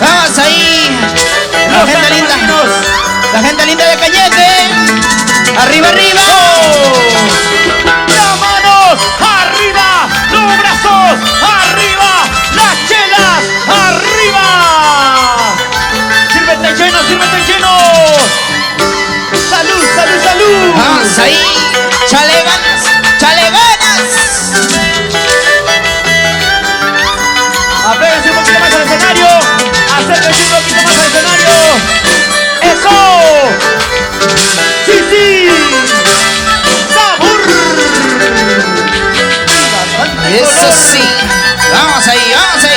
Vamos ahí. La gente linda de Cañete. Arriba, arriba. Las manos arriba. Los brazos arriba. Las chelas arriba. Sírvete lleno, sírvete lleno. Salud, salud, salud. Vamos ahí. Chale ganas, chale ganas. Apéguense un poquito más al escenario. Acérquense un poquito más al escenario. ¡Eso! ¡Sí, sí! ¡Sabor! Eso sí. Vamos ahí, vamos ahí.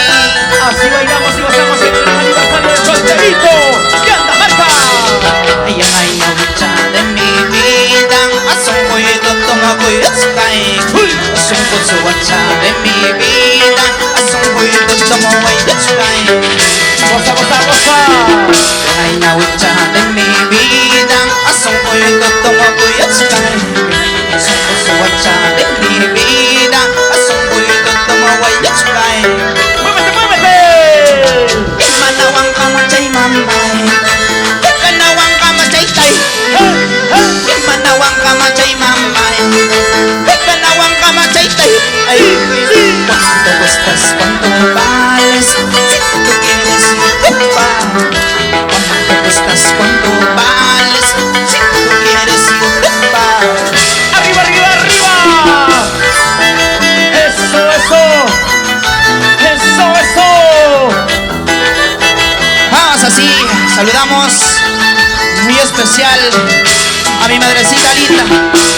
Así bailamos y gozamos en el aniversario de Solterito. ¡Y anda, marca! Ella no hay mucha de mi vida. Hace un juego, toma juego, sky. Hace un pozo guacha de mi vida. Hace un juego, toma juego, sky. ¡Goza, goza, goza! Hay una hucha de mi vida. Hace un juego, toma juego, sky. Hace un pozo guacha de mi vida. Hace un juego, toma juego, sky. ¡Muévete, muévete! Manawang kamachay mamay. Kanawang kamachay tay. Manawang kamachay mamay. Kanawang kamachay tay. Ay, ¿cuánto costas? ¿Cuánto vales? Si tú quieres irte pa. ¿Cuánto costas? ¿Cuánto vales? Si tú quieres irte pa. ¡Arriba, arriba, arriba! ¡Eso, eso! ¡Eso, eso! Vamos así, saludamos muy especial a mi madrecita linda,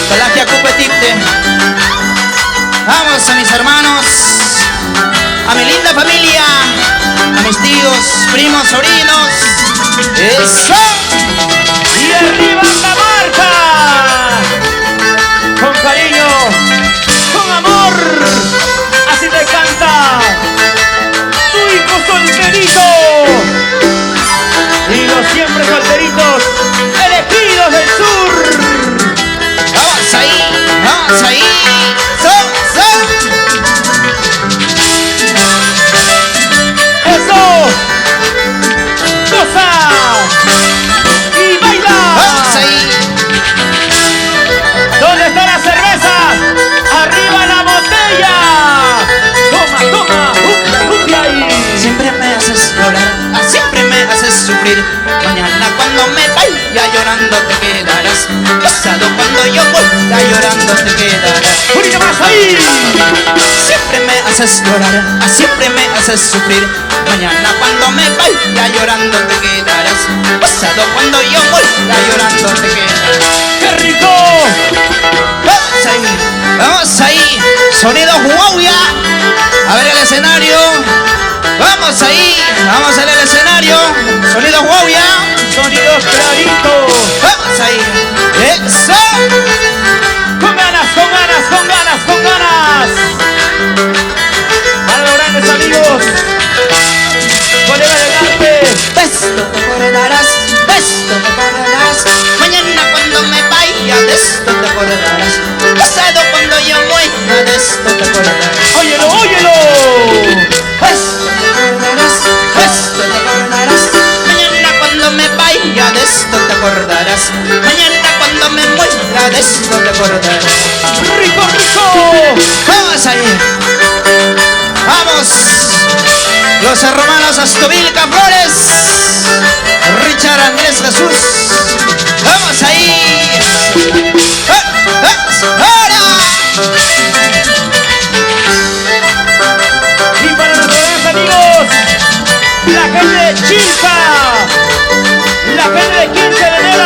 Talagia Cupeticte. Vamos a mis hermanos, a mi linda familia, a mis tíos, primos, sobrinos. ¡Eso! ¡Y arriba Camarca! Con cariño, con amor, así te canta tu hijo solterito. Y los siempre solteritos, elegidos del sur. Vamos ahí, vamos ahí. ¡Son, son! ¡Eso! ¡Goza! ¡Y baila! Vamos ahí. ¿Dónde está la cerveza? ¡Arriba la botella! ¡Toma, toma! ¡Upia, upia! Siempre me haces llorar, siempre me haces sufrir. Mañana cuando me vaya llorando te quedarás. Pasado cuando yo vuelva llorando te quedarás. ¡Un poquito más ahí! Siempre me haces llorar, siempre me haces sufrir. Mañana cuando me vaya llorando te quedarás. Pasado cuando yo vuelva llorando te quedarás. ¡Qué rico! Vamos ahí, vamos ahí. Sonido Huawia. A ver el escenario. Vamos ahí, vamos al escenario. Sonido Huawia. Sonidos claritos. Vamos ahí. Eso. Con ganas, con ganas, con ganas, con ganas. Para los grandes amigos. Colega del arte. De esto te acordarás, de esto te acordarás. Mañana cuando me vaya, de esto te acordarás. Pasado cuando yo muera, de esto te acordarás. Óyelo, óyelo. De esto te acordarás, de esto te acordarás. Mañana cuando me vaya, de esto te acordarás. Mañana cuando me muera, de esto los hermanos Astovilca Flores, Richard Andrés Jesús. Vamos ahí. ¡Ahora! Y para nuestros grandes amigos, la gente de Chilpa, la gente de 15 de enero,